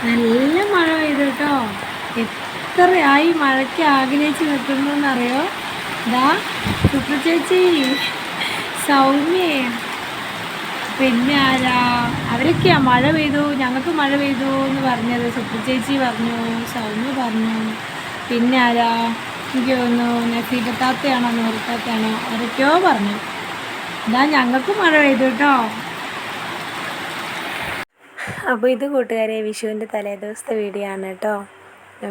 നല്ല മഴ പെയ്തു കേട്ടോ. എത്രയായി മഴയ്ക്ക് ആഗ്രഹിച്ച് നിൽക്കുന്നറിയോ? ഇതാ സുപ്ര ചേച്ചി, സൗമ്യ, പിന്നെ ആരാ, അവരൊക്കെയാ മഴ പെയ്തു, ഞങ്ങൾക്ക് മഴ പെയ്തു എന്ന് പറഞ്ഞത്. സുപ്ര ചേച്ചി പറഞ്ഞു, സൗമ്യ പറഞ്ഞു, പിന്നെ ആരാ, എനിക്ക് തോന്നുന്നു നസീബത്താത്തയാണോ നൂറത്താത്തയാണോ അവരൊക്കെയോ പറഞ്ഞു. ഇതാ ഞങ്ങൾക്ക് മഴ പെയ്തു കേട്ടോ. അപ്പോൾ ഇത് കൂട്ടുകാരെ വിഷുവിൻ്റെ തലേദിവസത്തെ വീഡിയോ ആണ് കേട്ടോ.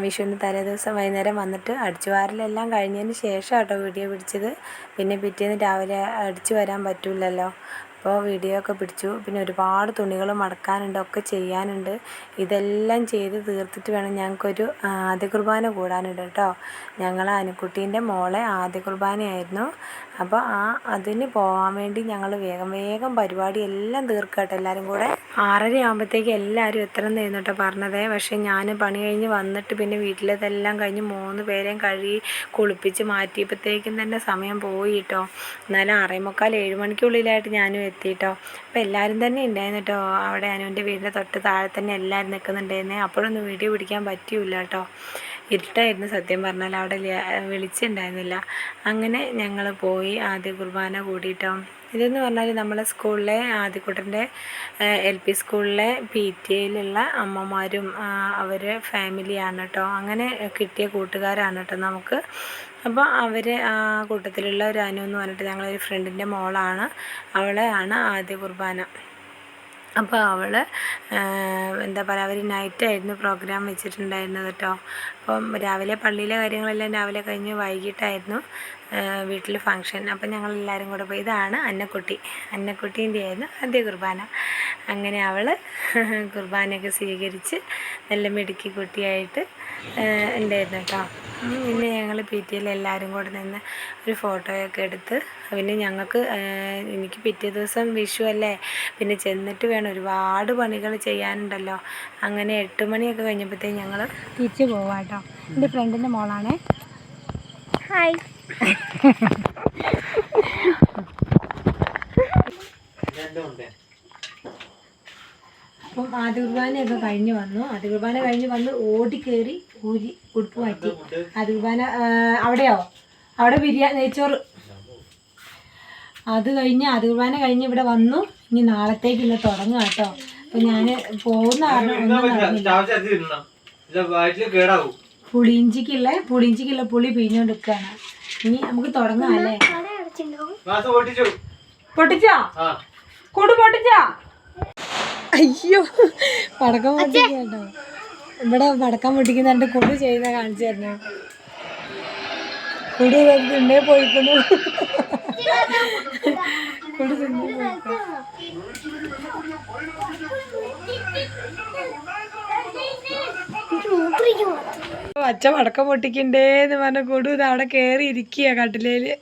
വിഷുവിൻ്റെ തലേദിവസം വൈകുന്നേരം വന്നിട്ട് അടിച്ചുവാരലെല്ലാം കഴിഞ്ഞതിന് ശേഷം കേട്ടോ വീഡിയോ പിടിച്ചത്. പിന്നെ പിറ്റേന്ന് രാവിലെ അടിച്ചു വരാൻ പറ്റില്ലല്ലോ, അപ്പോൾ വീഡിയോ ഒക്കെ പിടിച്ചു. പിന്നെ ഒരുപാട് തുണികൾ മടക്കാനുണ്ട്, ഒക്കെ ചെയ്യാനുണ്ട്. ഇതെല്ലാം ചെയ്ത് തീർത്തിട്ട് വേണം ഞങ്ങൾക്കൊരു ആദ്യ കുർബാന കൂടാനുണ്ട് കേട്ടോ. ഞങ്ങൾ അനുക്കുട്ടീൻ്റെ മോളെ ആദ്യ കുർബാനയായിരുന്നു. അപ്പോൾ അതിന് പോകാൻ വേണ്ടി ഞങ്ങൾ വേഗം പരിപാടി എല്ലാം തീർക്കട്ടെ. എല്ലാവരും കൂടെ 6:30 ആകുമ്പോഴത്തേക്ക് എല്ലാവരും എത്തണം എന്നായിരുന്നു കേട്ടോ പറഞ്ഞത്. പക്ഷേ ഞാൻ പണി കഴിഞ്ഞ് വന്നിട്ട് പിന്നെ വീട്ടിലേതെല്ലാം കഴിഞ്ഞ് 3 പേരെയും കഴുകി കുളിപ്പിച്ച് മാറ്റിയപ്പോഴത്തേക്കും തന്നെ സമയം പോയി കേട്ടോ. എന്നാലും 6:45 7 മണിക്കുള്ളിലായിട്ട് ഞാനും എത്തി കേട്ടോ. അപ്പോൾ എല്ലാവരും തന്നെ ഉണ്ടായിരുന്നു കേട്ടോ. അവിടെ അനുവിൻ്റെ വീടിൻ്റെ തൊട്ട് താഴെ തന്നെ എല്ലാവരും നിൽക്കുന്നുണ്ടായിരുന്നേ. അപ്പോഴൊന്നും വീഡിയോ പിടിക്കാൻ പറ്റിയില്ല കേട്ടോ. ഇരുട്ടായിരുന്നു സത്യം പറഞ്ഞാൽ, അവിടെ വിളിച്ചിട്ടുണ്ടായിരുന്നില്ല. അങ്ങനെ ഞങ്ങൾ പോയി ആദ്യ കുർബാന കൂടിയിട്ടോ. ഇതെന്ന് പറഞ്ഞാൽ നമ്മളെ സ്കൂളിലെ ആദ്യക്കുട്ടൻ്റെ LP സ്കൂളിലെ PTAയിലുള്ള അമ്മമാരും അവർ ഫാമിലിയാണ് കേട്ടോ. അങ്ങനെ കിട്ടിയ കൂട്ടുകാരാണ് കേട്ടോ നമുക്ക്. അപ്പോൾ അവർ ആ കൂട്ടത്തിലുള്ള ഒരു അനു എന്ന് പറഞ്ഞിട്ട് ഞങ്ങളൊരു ഫ്രണ്ടിൻ്റെ മോളാണ്, അവളെയാണ് ആദ്യ കുർബാന. അപ്പോൾ അവൾ എന്താ പറയുക, അവർ നൈറ്റായിരുന്നു പ്രോഗ്രാം വെച്ചിട്ടുണ്ടായിരുന്നത് കേട്ടോ. അപ്പം രാവിലെ പള്ളിയിലെ കാര്യങ്ങളെല്ലാം രാവിലെ കഴിഞ്ഞ് വൈകിട്ടായിരുന്നു വീട്ടിൽ ഫങ്ഷൻ. അപ്പം ഞങ്ങളെല്ലാവരും കൂടെ പോയി. ഇതാണ് അന്നക്കുട്ടീൻ്റെ ആയിരുന്നു ആദ്യ കുർബാന. അങ്ങനെ അവൾ കുർബാനയൊക്കെ സ്വീകരിച്ച് നല്ല മിടുക്കി കുട്ടിയായിട്ട് ഉണ്ടായിരുന്നു കേട്ടോ. പിന്നെ ഞങ്ങൾ PTAയിൽ എല്ലാവരും കൂടെ നിന്ന് ഒരു ഫോട്ടോയൊക്കെ എടുത്ത്. പിന്നെ എനിക്ക് പിറ്റേ ദിവസം വിഷു അല്ലേ, പിന്നെ ചെന്നിട്ട് വേണം, ഒരുപാട് പണികൾ ചെയ്യാനുണ്ടല്ലോ. അങ്ങനെ 8 മണിയൊക്കെ കഴിഞ്ഞപ്പോഴത്തേക്ക് ഞങ്ങൾ തിരിച്ച് പോവാം കേട്ടോ. എൻ്റെ ഫ്രണ്ടിൻ്റെ മോളാണേ. ഹായ്. അപ്പം ആദ്യ കുർബാനയൊക്കെ കഴിഞ്ഞ് വന്നു ഓടിക്കയറി ഊരി ഉടുപ്പ് മാറ്റി. ആദ്യ കുർബാന അവിടെ നെയ്ച്ചോറ്. അത് കഴിഞ്ഞ് ആദ്യ കുർബാന കഴിഞ്ഞ് ഇവിടെ വന്നു. ഇനി നാളത്തേക്ക് ഇന്ന് തുടങ്ങുക കേട്ടോ. അപ്പം ഞാൻ പോകുന്ന കാരണം ഒന്നും നടന്നില്ല. പുളിയിഞ്ചിക്കുള്ള പുളി പിഴിഞ്ഞോണ്ട് നിൽക്കുകയാണ്. ഇനി നമുക്ക് തുടങ്ങാം അല്ലേ? പൊട്ടിച്ചോ? പൊട്ടിച്ചോ? അയ്യോ, പടക്കം പൊട്ടിക്കട്ടോ. ഇവിടെ പടക്കം പൊട്ടിക്കുന്നുണ്ട്. കൊടു ചെയ്യുന്ന കാണിച്ചു തരണോ? കൊടു തിന്നേ പോയിക്കുന്നു. കൊടു തിന്നേ പോയിക്കോ. അച്ഛ പടക്കം പൊട്ടിക്കണ്ടേന്ന് പറഞ്ഞ കൊടു ഇത് അവിടെ കയറി ഇരിക്കുക കട്ടിലേല്.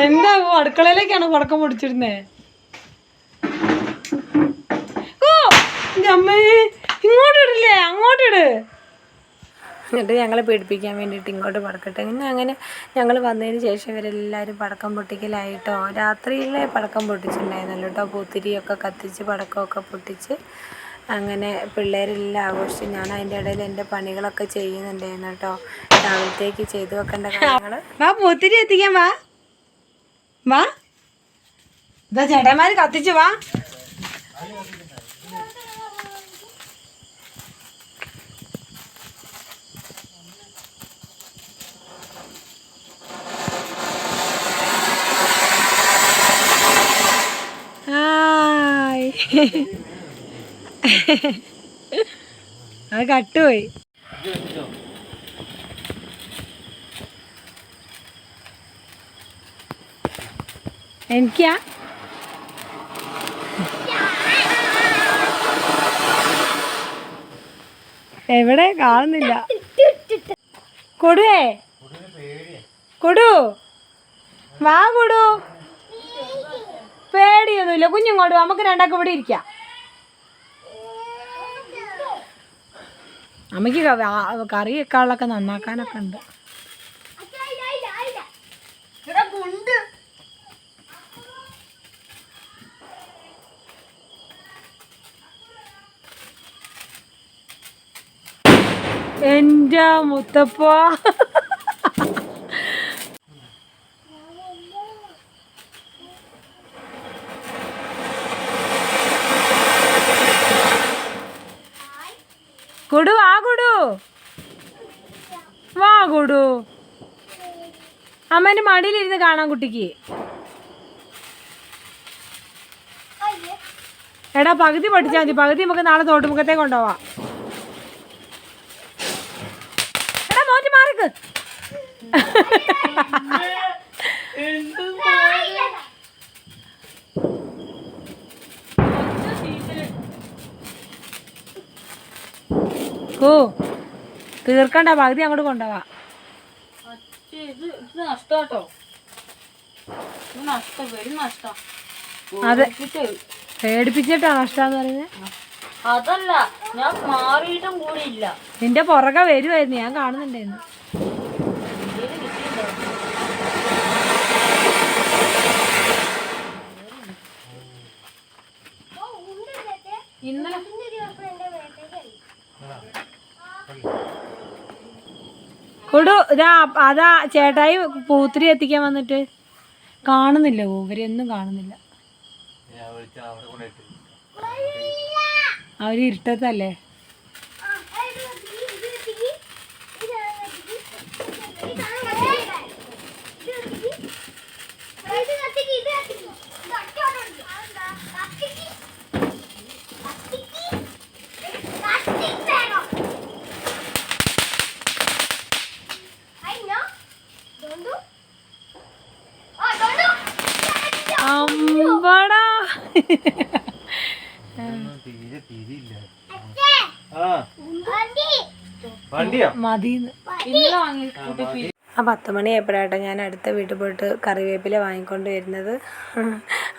എന്താ അടുക്കളയിലേക്കാണ് പടക്കം പൊടിച്ചിരുന്നേ? ഓ അമ്മേ, ഇങ്ങോട്ട് ഇടില്ലേ, അങ്ങോട്ട് ഇട്. എന്നിട്ട് ഞങ്ങളെ പേടിപ്പിക്കാൻ വേണ്ടിയിട്ട് ഇങ്ങോട്ട് പടക്കട്ടെ. അങ്ങനെ ഞങ്ങൾ വന്നതിന് ശേഷം ഇവരെല്ലാവരും പടക്കം പൊട്ടിക്കലായിട്ടോ. രാത്രിയിലെ പടക്കം പൊട്ടിച്ചിട്ടുണ്ടായിരുന്നല്ലോ കേട്ടോ. പൂത്തിരിയൊക്കെ കത്തിച്ച് പടക്കമൊക്കെ പൊട്ടിച്ച് അങ്ങനെ പിള്ളേരെല്ലാം ആഘോഷിച്ച്. ഞാൻ അതിൻ്റെ ഇടയിൽ എൻ്റെ പണികളൊക്കെ ചെയ്യുന്നുണ്ടായിരുന്നു കേട്ടോ. രാവിലത്തേക്ക് ചെയ്തു വെക്കേണ്ട കാര്യങ്ങൾ. വാ പൂത്തിരി എത്തിക്കാൻ വാ. ഇതാ ചേട്ടന്മാർ കത്തിച്ച് വാ. അത് കട്ടുപോയി. എനിക്കാ എവിടെ കാണുന്നില്ല. കൊടുവേ, കൊടു വാ. കൊടു പേടിയൊന്നുമില്ല, കുഞ്ഞിങ്ങോട്ട് നമുക്ക് രണ്ടാക്കും ഇവിടെ ഇരിക്കാം. അമ്മയ്ക്ക് കറി വെക്കാനുള്ളൊക്കെ നന്നാക്കാനൊക്കെ ഉണ്ട്. എൻ്റെ മുത്തപ്പ കൊടു വാ കൊടു വാ കൊടു അമ്മേൻ്റെ മടിയിലിരുന്ന് കാണാൻ കുട്ടിക്ക്. എടാ പകുതി പഠിച്ചാൽ മതി, പകുതി നമുക്ക് നാളെ തോട്ടുമുഖത്തേക്ക് കൊണ്ടുപോവാം. എടാ നോറ്റി മാറിക്ക്. ഓ തീർക്കണ്ട, പകുതി അങ്ങോട്ട് കൊണ്ടുപോവാ. അതെ പേടിപ്പിച്ചിട്ടാ നഷ്ടാന്ന് പറയുന്നത്. അതല്ല, ഞാൻ മാറിയിട്ടും കൂടിയില്ല. നിന്റെ പുറകെ വരുമായിരുന്നു, ഞാൻ കാണുന്നുണ്ടായിരുന്നു. കൊടു ഇതാ അതാ ചേട്ടായി പൂത്തിരി എത്തിക്കാൻ വന്നിട്ട് കാണുന്നില്ല, ഇവരൊന്നും കാണുന്നില്ല. അവര് ഇരുട്ടത്തല്ലേ. അമ്പടാ മതിന്ന്. ആ 10 മണി ആയപ്പോഴാട്ടോ ഞാൻ അടുത്ത വീട്ടിൽ പോയിട്ട് കറിവേപ്പില വാങ്ങിക്കൊണ്ട് വരുന്നത്.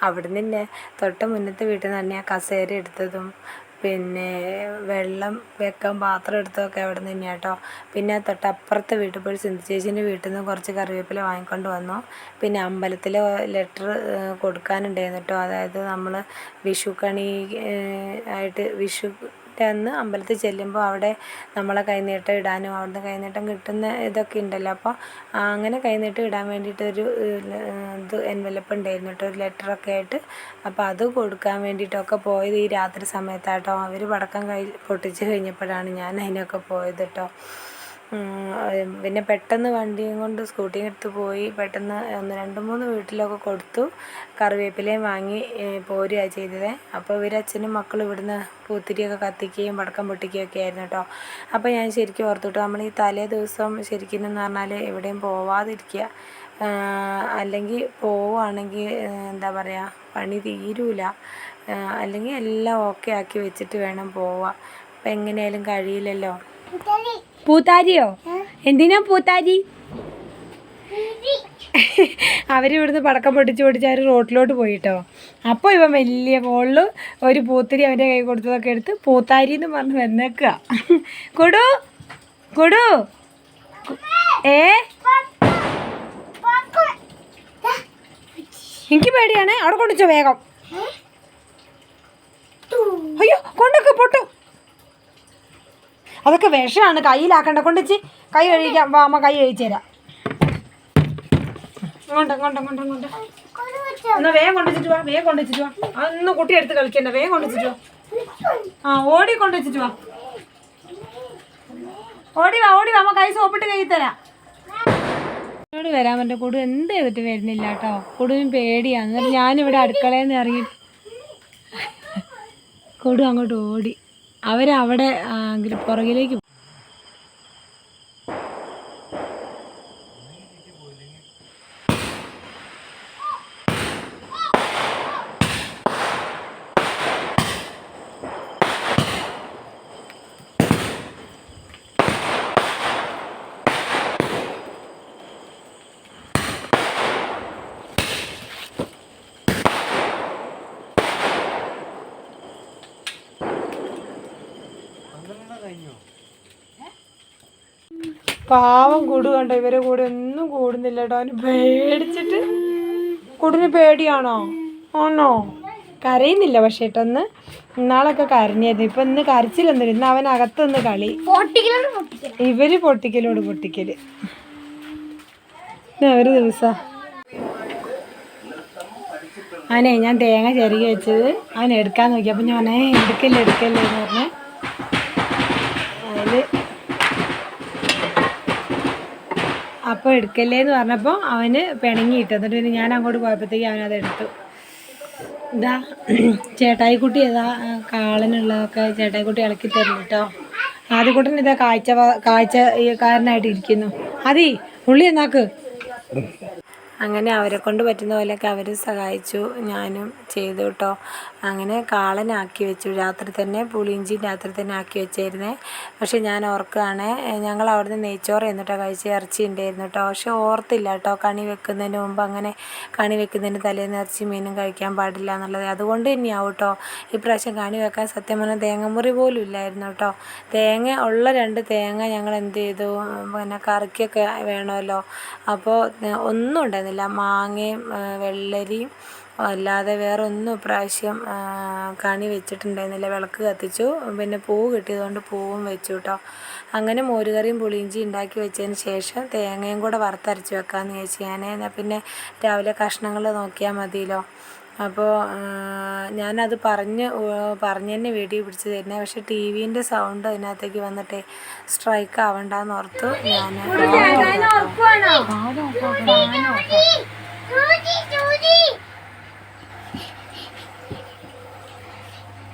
അവിടുന്ന് തന്നെ തൊട്ട് മുന്നത്തെ വീട്ടിൽ നിന്ന് തന്നെ ആ കസേര എടുത്തതും പിന്നെ വെള്ളം വെക്കാൻ പാത്രം എടുത്തതൊക്കെ അവിടെ നിന്ന് തന്നെയാണ് കേട്ടോ. പിന്നെ തൊട്ടപ്പുറത്തെ വീട്ടിൽ പോയി സിന്ധു ചേച്ചീൻ്റെ വീട്ടിൽ നിന്ന് കുറച്ച് കറിവേപ്പില വാങ്ങിക്കൊണ്ട് വന്നു. പിന്നെ അമ്പലത്തിൽ ലെറ്റർ കൊടുക്കാനുണ്ടായിരുന്നു കേട്ടോ. അതായത് നമ്മൾ വിഷുക്കണി ആയിട്ട് അന്ന് അമ്പലത്തിൽ ചെല്ലുമ്പോൾ അവിടെ നമ്മളെ കൈനീട്ടം ഇടാനും അവിടുന്ന് കൈനീട്ടം കിട്ടുന്ന ഇതൊക്കെ ഉണ്ടല്ലോ. അപ്പോൾ അങ്ങനെ കൈനീട്ടം ഇടാൻ വേണ്ടിയിട്ടൊരു ഇത് എൻവലപ്പ് ഉണ്ടായിരുന്നു കേട്ടോ, ഒരു ലെറ്ററൊക്കെ ആയിട്ട്. അപ്പോൾ അത് കൊടുക്കാൻ വേണ്ടിയിട്ടൊക്കെ പോയത് ഈ രാത്രി സമയത്താട്ടോ. അവർ പടക്കം പൊട്ടിച്ച് കഴിഞ്ഞപ്പോഴാണ് ഞാൻ അതിനൊക്കെ പോയത് കേട്ടോ. പിന്നെ പെട്ടെന്ന് വണ്ടിയും കൊണ്ട് സ്കൂട്ടിയും എടുത്ത് പോയി പെട്ടെന്ന് 1-2-3 വീട്ടിലൊക്കെ കൊടുത്തു. കറിവേപ്പിലയും വാങ്ങി പോരുകയാണ് ചെയ്തത്. അപ്പോൾ ഇവരച്ഛനും മക്കളും ഇവിടുന്ന് പൂത്തിരിയൊക്കെ കത്തിക്കുകയും പടക്കം പൊട്ടിക്കുകയൊക്കെ ആയിരുന്നു കേട്ടോ. അപ്പോൾ ഞാൻ ശരിക്കും ഓർത്തുട്ടോ, നമ്മൾ ഈ തലേ ദിവസം ശരിക്കും എന്ന് പറഞ്ഞാൽ എവിടെയും പോവാതിരിക്കുക. അല്ലെങ്കിൽ പോവുകയാണെങ്കിൽ എന്താ പറയുക, പണി തീരൂല. അല്ലെങ്കിൽ എല്ലാം ഓക്കെ ആക്കി വെച്ചിട്ട് വേണം പോവാൻ. അപ്പം എങ്ങനെയായാലും കഴിയില്ലല്ലോ. പൂത്താരിയോ? എന്തിനാ പൂത്താരി? അവരിവിടുന്ന് പടക്കം പൊട്ടിച്ച് അവർ റോട്ടിലോട്ട് പോയിട്ടോ. അപ്പോൾ ഇവൻ വലിയ കോളിൽ ഒരു പൂത്തിരി അവൻ്റെ കൈ കൊടുത്തതൊക്കെ എടുത്ത് പൂത്താരി എന്ന് പറഞ്ഞ് വന്നേക്കുക. കൊടു കൊടു എനിക്ക് പേടിയാണ്. അവിടെ കൊണ്ടുവച്ചോ വേഗം. അയ്യോ കൊണ്ടൊക്കെ പൊട്ടു. അതൊക്കെ വിഷമാണ്, കയ്യിലാക്കണ്ട. കൊണ്ടുവച്ച് കൈ കഴിക്കാം. വാ അമ്മ കൈ കഴിച്ചു തരാം. എന്നാ വേഗം കൊണ്ടുവച്ചിട്ട് വാ, വേഗം കൊണ്ടുവച്ചിട്ട് വാ. അതൊന്നും കുട്ടി എടുത്ത് കളിക്കണ്ട, വേഗം കൊണ്ടുവച്ചിട്ട് വാ. ആ ഓടി കൊണ്ടുവച്ചിട്ട് വാ, ഓടി വാ ഓടി വാ. അമ്മ കൈ സോപ്പിട്ട് കൈ തരാം. എന്നോട് വരാൻ പറ്റും. കൊടു എന്ത് ചെയ്തിട്ട് വരുന്നില്ല കേട്ടോ. കൊടുവിന് പേടിയാണ്. എന്നിട്ട് ഞാനിവിടെ അടുക്കളയിൽ നിന്ന് ഇറങ്ങി കൊടു അങ്ങോട്ട് ഓടി. അവരവിടെ പുറകിലേക്ക് പാവം കൂടു കണ്ടോ, ഇവരെ കൂടെ ഒന്നും കൂടുന്നില്ല കേട്ടോ. അവന് പേടിച്ചിട്ട്. കുടിന് പേടിയാണോ? ആണോ? കരയുന്നില്ല പക്ഷേ കേട്ടൊന്ന്. ഇന്നാളൊക്കെ കരഞ്ഞായിരുന്നു. ഇപ്പം ഇന്ന് കരച്ചിലൊന്നും. ഇന്ന് അവൻ അകത്തുനിന്ന് കളി. ഇവര് പൊട്ടിക്കലോട് പൊട്ടിക്കല് ഒരു ദിവസം. അവനെ ഞാൻ തേങ്ങ ചെറുകി വെച്ചത് അവൻ എടുക്കാൻ നോക്കി. അപ്പം ഞാൻ എടുക്കല്ലേ എന്ന് പറഞ്ഞ് അതിൽ അപ്പോൾ എടുക്കല്ലേ എന്ന് പറഞ്ഞപ്പോൾ അവന് പിണങ്ങിയിട്ട്. എന്നിട്ട് പിന്നെ ഞാൻ അങ്ങോട്ട് പോയപ്പോഴത്തേക്ക് അവനത് എടുത്തു. ഇതാ ചേട്ടായിക്കുട്ടി ഏതാ കാളനുള്ളതൊക്കെ ചേട്ടായിക്കുട്ടി ഇളക്കി തരുന്നു കേട്ടോ. ആദ്യക്കൂട്ടൻ ഇതാ കാഴ്ചക്കാരനായിട്ട് ഇരിക്കുന്നു. അതി ഉള്ളി എന്നാക്ക്. അങ്ങനെ അവരെ കൊണ്ട് പറ്റുന്ന പോലെയൊക്കെ അവർ സഹായിച്ചു, ഞാനും ചെയ്തു കേട്ടോ. അങ്ങനെ കാളനാക്കി വെച്ചു രാത്രി തന്നെ. പുളിയിഞ്ചി രാത്രി തന്നെ ആക്കി വെച്ചായിരുന്നേ. പക്ഷെ ഞാൻ ഓർക്കുകയാണ്, ഞങ്ങൾ അവിടുന്ന് നെയ്ച്ചോറ് എന്നിട്ടോ കഴിച്ച് ഇറച്ചി ഉണ്ടായിരുന്നു കേട്ടോ. പക്ഷെ ഓർത്തില്ല കേട്ടോ കണി വെക്കുന്നതിന് മുമ്പ്, അങ്ങനെ കണി വെക്കുന്നതിന് തലേന്ന് ഇറച്ചി മീനും കഴിക്കാൻ പാടില്ല എന്നുള്ളത്. അതുകൊണ്ട് തന്നെയാവും കേട്ടോ ഇപ്രാവശ്യം കണി വെക്കാൻ സത്യം പറഞ്ഞാൽ തേങ്ങമുറി പോലും ഇല്ലായിരുന്നു കേട്ടോ. തേങ്ങ ഉള്ള 2 തേങ്ങ ഞങ്ങൾ എന്ത് ചെയ്തു, പിന്നെ കറിക്കൊക്കെ വേണമല്ലോ, അപ്പോൾ ഒന്നും ഉണ്ടായിരുന്നില്ല. മാങ്ങയും വെള്ളരിയും അല്ലാതെ വേറെ ഒന്നും ഇപ്രാവശ്യം കണി വെച്ചിട്ടുണ്ടായിരുന്നില്ല. വിളക്ക് കത്തിച്ചു, പിന്നെ പൂവ് കിട്ടിയതുകൊണ്ട് പൂവും വെച്ചു കേട്ടോ. അങ്ങനെ മോരുകറിയും പുളിയിഞ്ചി ഉണ്ടാക്കി വെച്ചതിന് ശേഷം തേങ്ങയും കൂടെ വറുത്തരച്ച് വെക്കാമെന്ന് ചോദിച്ചു ഞാൻ. പിന്നെ രാവിലെ കഷ്ണങ്ങൾ നോക്കിയാൽ മതിയല്ലോ. അപ്പോൾ ഞാനത് പറഞ്ഞ് തന്നെ വീഡിയോ പിടിച്ച് തരുന്നത്. പക്ഷേ ടി വിൻ്റെ സൗണ്ട് അതിനകത്തേക്ക് വന്നിട്ടേ സ്ട്രൈക്ക് ആവണ്ടെന്ന് ഓർത്തു ഞാൻ.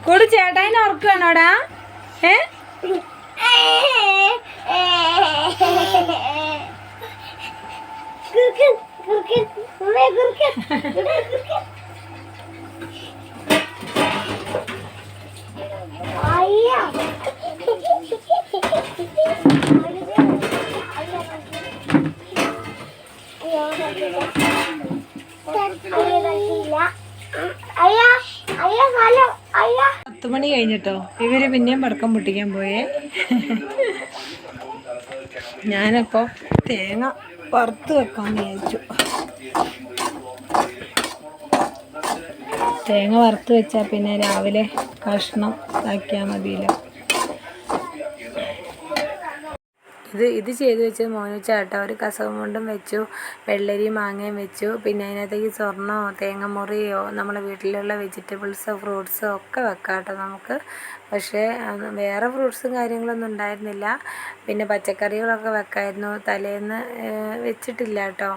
കൂടി ചേട്ടായിനെ ഓർക്കുകയാണോടാ? പത്ത് മണി കഴിഞ്ഞിട്ടോ ഇവര് പിന്നെയും പടക്കം പൊട്ടിക്കാൻ പോയേ. ഞാനപ്പോൾ തേങ്ങ വറുത്ത് വെക്കാമെന്ന് വിചാരിച്ചു. തേങ്ങ വറുത്ത് വെച്ചാൽ പിന്നെ രാവിലെ കഷ്ണം ഇതാക്കിയാൽ മതിയല്ലോ. ഇത് ചെയ്ത് വെച്ചത് മോനുച്ചാട്ടോ. ഒരു കസവും കൊണ്ടും വെച്ചു, വെള്ളരിയും മാങ്ങയും വെച്ചു. പിന്നെ അതിനകത്തേക്ക് സ്വർണ്ണമോ തേങ്ങമുറിയോ നമ്മളെ വീട്ടിലുള്ള വെജിറ്റബിൾസോ ഫ്രൂട്ട്സോ ഒക്കെ വെക്കാം കേട്ടോ നമുക്ക്. പക്ഷേ വേറെ ഫ്രൂട്ട്സും കാര്യങ്ങളൊന്നും ഉണ്ടായിരുന്നില്ല. പിന്നെ പച്ചക്കറികളൊക്കെ വെക്കായിരുന്നു. തലേന്ന് വെച്ചിട്ടില്ല കേട്ടോ.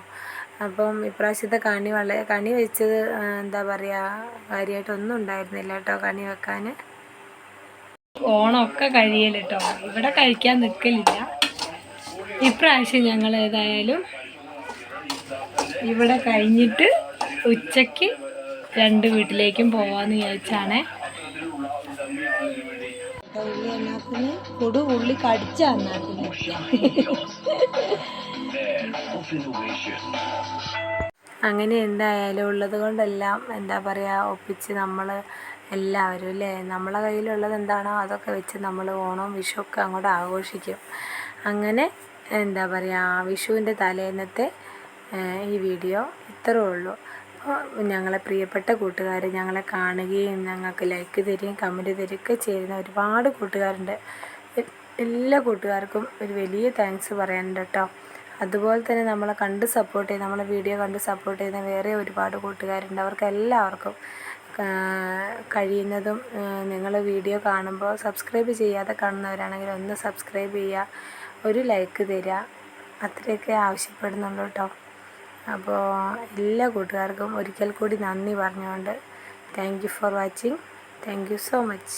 അപ്പം ഇപ്രാവശ്യത്തെ കണി വെച്ചത് എന്താ പറയുക, കാര്യമായിട്ടൊന്നും ഉണ്ടായിരുന്നില്ല കേട്ടോ കണി വെക്കാൻ. ഓണമൊക്കെ കഴിയല് കേട്ടോ. ഇവിടെ കഴിക്കാൻ നിൽക്കലില്ല. ഇപ്രാവശ്യം ഞങ്ങൾ ഏതായാലും ഇവിടെ കഴിഞ്ഞിട്ട് ഉച്ചയ്ക്ക് 2 വീട്ടിലേക്കും പോവാമെന്ന് വിചാരിച്ചാണേ. ഉള്ളി എന്നാത്തിന് ഉള്ളി കടിച്ച എന്നാത്തിന്. അങ്ങനെ എന്തായാലും ഉള്ളത് കൊണ്ടെല്ലാം എന്താ പറയുക ഒപ്പിച്ച് നമ്മൾ എല്ലാവരും അല്ലേ, നമ്മളെ കയ്യിലുള്ളത് എന്താണോ അതൊക്കെ വെച്ച് നമ്മൾ ഓണവും വിഷുവൊക്കെ അങ്ങോട്ട് ആഘോഷിക്കും. അങ്ങനെ എന്താ പറയുക വിഷുവിൻ്റെ തലേന്നത്തെ ഈ വീഡിയോ ഇത്രയേ ഉള്ളൂ. അപ്പോൾ ഞങ്ങളെ പ്രിയപ്പെട്ട കൂട്ടുകാർ ഞങ്ങളെ കാണുകയും ഞങ്ങൾക്ക് ലൈക്ക് തരികയും കമൻറ്റ് തരികയൊക്കെ ചെയ്യുന്ന ഒരുപാട് കൂട്ടുകാരുണ്ട്. എല്ലാ കൂട്ടുകാർക്കും ഒരു വലിയ താങ്ക്സ് പറയാനുണ്ട് കേട്ടോ. അതുപോലെ തന്നെ നമ്മളെ കണ്ട് സപ്പോർട്ട് ചെയ്യുന്ന, നമ്മളെ വീഡിയോ കണ്ട് സപ്പോർട്ട് ചെയ്യുന്ന വേറെ ഒരുപാട് കൂട്ടുകാരുണ്ട്. അവർക്ക് എല്ലാവർക്കും കഴിയുന്നതും നിങ്ങൾ വീഡിയോ കാണുമ്പോൾ സബ്സ്ക്രൈബ് ചെയ്യാതെ കാണുന്നവരാണെങ്കിൽ ഒന്ന് സബ്സ്ക്രൈബ് ചെയ്യുക, ഒരു ലൈക്ക് തരിക, അത്രയൊക്കെ ആവശ്യപ്പെടുന്നുള്ളൂ കേട്ടോ. അപ്പോൾ എല്ലാ കൂട്ടുകാർക്കും ഒരിക്കൽ കൂടി നന്ദി പറഞ്ഞുകൊണ്ട് thank you for watching. Thank you so much.